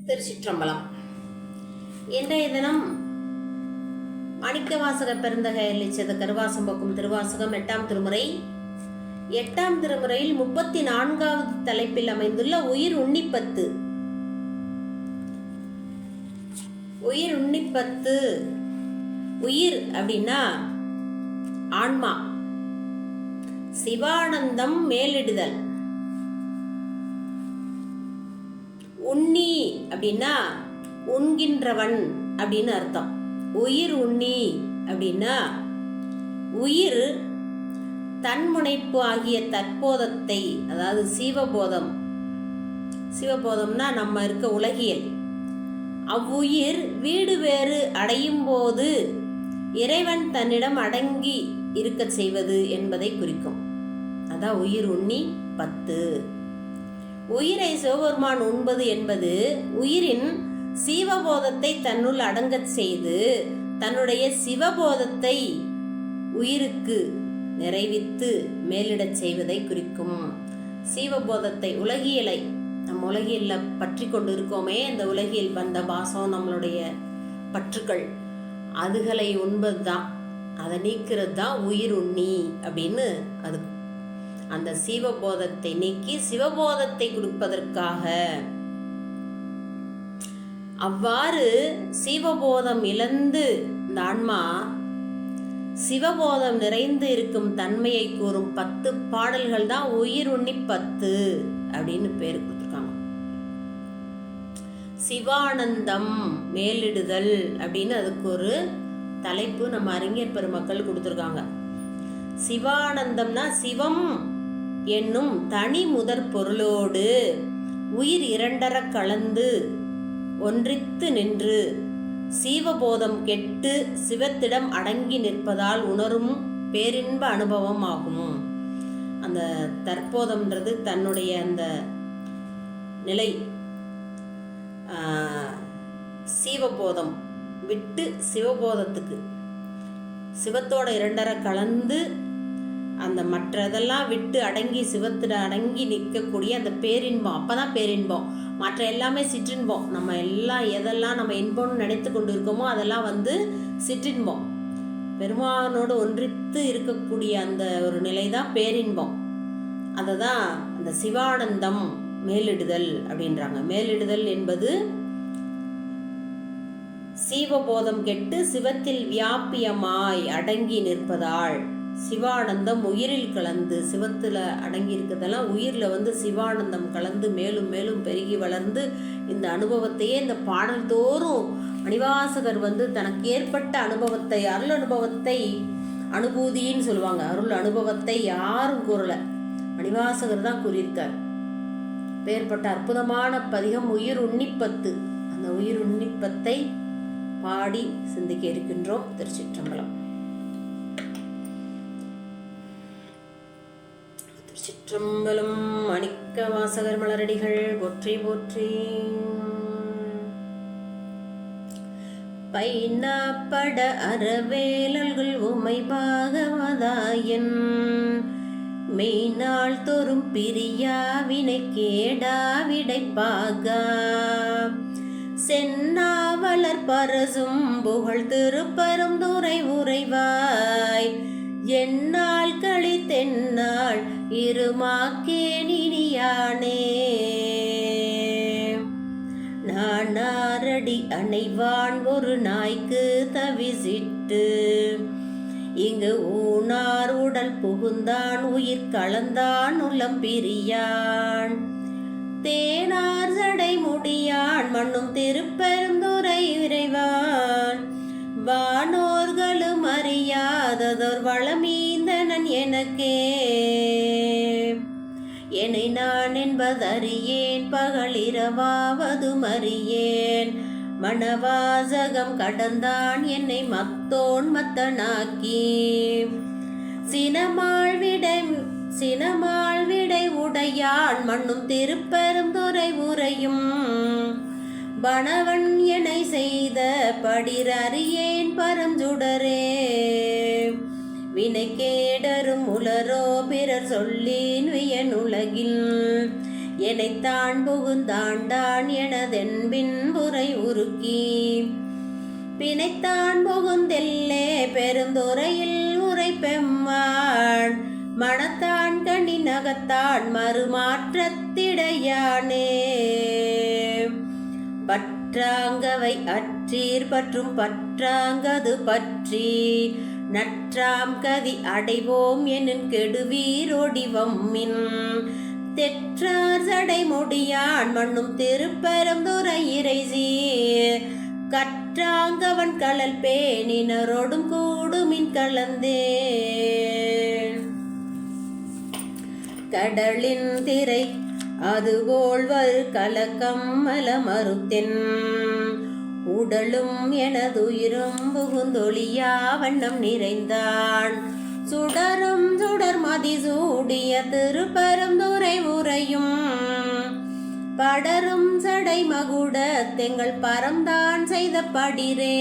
திருச்சிற்றம்பலம். இன்றைய தினம் மாணிக்கவாசக பெருந்தகை அருளிச்செய்த கருவாசம் போக்கும் திருவாசகம் 8ஆம் திருமுறை. 8ஆம் திருமுறையில் 34வது தலைப்பில் அமைந்துள்ள உயிர் உன்னிப்பத்து. உயிர் உன்னிப்பத்து. உயிர் அப்படின்னா ஆன்மா, சிவானந்தம் மேலிடுதல். உண்ணி அப்படின்னா உண்கின்றவன் அப்படின்னு அர்த்தம். உயிர் உண்ணி அப்படின்னா உயிர் தன்முனைப்பு ஆகிய தற்போதத்தை, அதாவது சிவபோதம். சிவபோதம்னா நம்ம இருக்க உலகியல். அவ்வுயிர் வீடு வேறு அடையும் போது இறைவன் தன்னிடம் அடங்கி இருக்க செய்வது என்பதை குறிக்கும். அதான் உயிர் உண்ணி 10. உயிரை சிவபெருமான் உண்பது என்பது உயிரின் சிவபோதத்தை தன்னுள் அடங்கச் செய்து தன்னுடைய சிவபோதத்தை உயிருக்கு நிறைவித்து மேலிடச் செய்வதை குறிக்கும். சிவபோதத்தை, உலகியலை, நம் உலகியல்ல பற்றி கொண்டு இருக்கோமே, இந்த உலகியல் வந்த பாசம், நம்மளுடைய பற்றுக்கள், அதுகளை உண்பது தான், அதை நீக்கிறது தான் உயிர் உண்ணி அப்படின்னு. அது அந்த சிவபோதத்தை நீக்கி சிவபோதத்தை கொடுப்பதற்காக. அவ்வாறு சிவபோதம் இழந்து இந்த ஆன்மா சிவபோதம் நிறைந்து இருக்கும் தன்மையை கூறும் 10 பாடல்கள் தான் உயிர் உண்ணி 10 அப்படின்னு பேர் கொடுத்துருக்காங்க. சிவானந்தம் மேலிடுதல் அப்படின்னு அதுக்கு ஒரு தலைப்பு நம்ம அறிஞர் பெருமக்கள் கொடுத்துருக்காங்க. சிவானந்தம்னா சிவம் என்னும் தனி முதற் பொருளோடு உயிர் இரண்டர கலந்து ஒன்றித்து நின்று சிவபோதம் கெட்டு சிவத்திடம் அடங்கி நிற்பதால் உணரும் பேரின்ப அனுபவம் ஆகும். அந்த தற்போதம்ன்றது தன்னுடைய அந்த நிலை, சிவபோதம் விட்டு சிவபோதத்துக்கு, சிவத்தோட இரண்டர கலந்து அந்த மற்றதெல்லாம் விட்டு அடங்கி சிவத்திட அடங்கி நிற்கக்கூடிய அந்த பேரின்பம். அப்பதான் பேரின்பம். மற்ற எல்லாமே சிற்றின்பம். நம்ம எல்லாம் எதெல்லாம் நம்ம இன்பம்னு நினைத்து கொண்டு இருக்கோமோ அதெல்லாம் சிற்றின்பம். பெருமானோடு ஒன்றித்து இருக்கக்கூடிய அந்த ஒரு நிலை தான் பேரின்பம். அதை தான் அந்த சிவானந்தம் மேலிடுதல் அப்படின்றாங்க. மேலிடுதல் என்பது சிவபோதம் கெட்டு சிவத்தில் வியாபியமாய் அடங்கி நிற்பதால் சிவானந்தம் உயிரில் கலந்து, சிவத்துல அடங்கி இருக்கிறதெல்லாம் உயிர்ல சிவானந்தம் கலந்து மேலும் மேலும் பெருகி வளர்ந்து இந்த அனுபவத்தையே இந்த பாடல் தோறும் மணிவாசகர் தனக்கு ஏற்பட்ட அனுபவத்தை, அருள் அனுபவத்தை அனுபூதின்னு சொல்லுவாங்க. அருள் அனுபவத்தை யாரும் கூறல, மணிவாசகர் தான் கூறியிருக்கார். பேர்பட்ட அற்புதமான பதிகம் உயிர் உன்னிப்பத்து. அந்த உயிர் உன்னிப்பத்தை பாடி சிந்திக்க இருக்கின்றோம். திருச்சிற்றம்பலம். திருச்சிற்றம்பலம். மாணிக்கவாசகர் மலரடிகள் போற்றி போற்றி. பைனாப்பட அறவேலல்கள் உமை பாகவதாயன் மெய்நாள் தோறும் பிரியா வினை கேடா விடைப்பாக சென்னாவலர் பரசும் புகழ் திருப்பரும் துறை உறைவாய் என்னால் கழித்தென்னால் இருமாக்கேனியானே நானாரடி அணைவான் ஒரு நாய்க்கு தவிசிட்டு இங்கு ஊனார் உடல் புகுந்தான் உயிர் கலந்தான் உளம் பிரியான் தேனார் சடை முடியான் மண்ணும் திருப்பெருந்துறை இறைவான் வானோர்களும் அறியாததோர் வளமீந்தனன் எனக்கே என்னை நான் என்பதறியேன் பகலிரவாவதும் அறியேன் மணவாசகம் கடந்தான் என்னை மத்தோன் மத்தனாக்கி சினமாள் விடை உடையான் மண்ணும் திருப்பெருந்துறை உரையும் பணவன் என்னை செய்த படிரறியேன் பரஞ்சுடரே வினை கேடரும் உலரோ பிறர் சொல்லின் வியன் உலகில் எனைத்தான் புகுந்தாண்டான் எனதென்பின் புரை உருக்கி பிணைத்தான் புகுந்தெல்லே பெருந்துறையில் உரை பெம்மான் மனத்தான் கண்ணி நகத்தான் மறுமாற்றத்திடையானே பற்றாங்கவை அற்றீர் பற்றும் பற்றாங்கது பற்றி நற்றாம் கதி அடைவோம் எனும் கெடுவீரோடிவம்மின் தெற்றார் சடை முடியான் மண்ணும் திருப்பெருந்துறை இறைசீர் கற்றாங்கவன் கழல் பேணினரோடும் கூடுமின் கலந்தே கடலின் திரை அதுபோல் வரு கலக்கம்மல மறுத்தென் உடலும் எனதுயிரும் புகுந்தொழியா வண்ணம் நிறைந்தான் சுடரும் சுடர் மதி சூடிய திருப்பெருந்துறை உரையும் படரும் சடை மகுட தெங்கள் பரம்தான் செய்த படிரே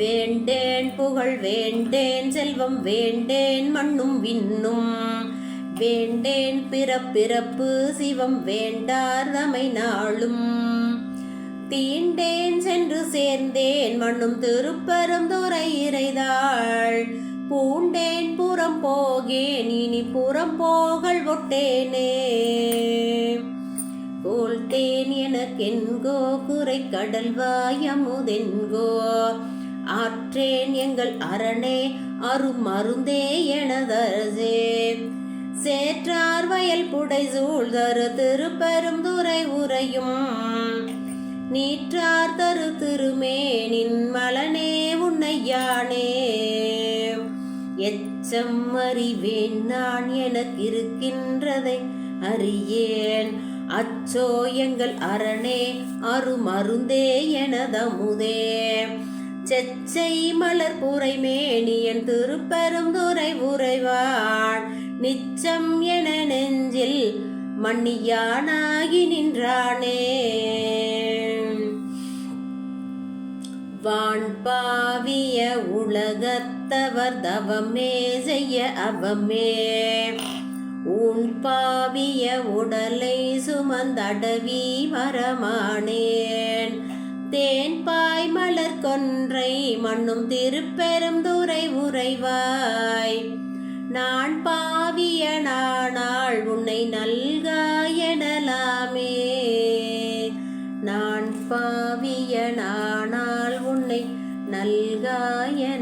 வேண்டேன் புகழ் வேண்டேன் செல்வம் வேண்டேன் மண்ணும் விண்ணும் வேண்டேன் பிறப்பிறப்பு சிவம் வேண்டார் தமை நாளும் தீண்டேன் சென்று சேர்ந்தேன் மண்ணும் திருப்பெருந்துறை இறைதாள் பூண்டேன் புறம் போகேன் இனி புறம் போகல் ஒட்டேனே கோல்தேன் எனக்கென்கோ குறை கடல்வாய் அமுதென்கோ ஆற்றேன் எங்கள் அரணே அருமருந்தே எனதரசே சேற்றார் வயல் புடை சூழ்தரு திருப்பெருந்துறை உரையும் நீற்றார் தரு திருமேனின் மலனே உன்னையானே எச்சம் அறிவேன் நான் எனக்கு இருக்கின்றதை அறியேன் அச்சோ எங்கள் அரணே அருமருந்தே எனதமுதே செச்சை மலர் புரை மேனியன் திருப்பெருந்துறை உரைவான் நிச்சம் என நெஞ்சில் மன்னியானாகி நின்றானே வான்பாவிய உலகத்தவர் தவமே செய்ய அவமே ஊன் பாவிய உடலை சுமந்தடவி வரமானேன் தேன்பாய் மலர் கொன்றை மண்ணும் திருப்பெருந்துறை உரைவாய் நான் பாவிய நானாள் உன்னை நல்காயனலாமே நான் பாவிய நானாள் உன்னை நல்காயனலாமே.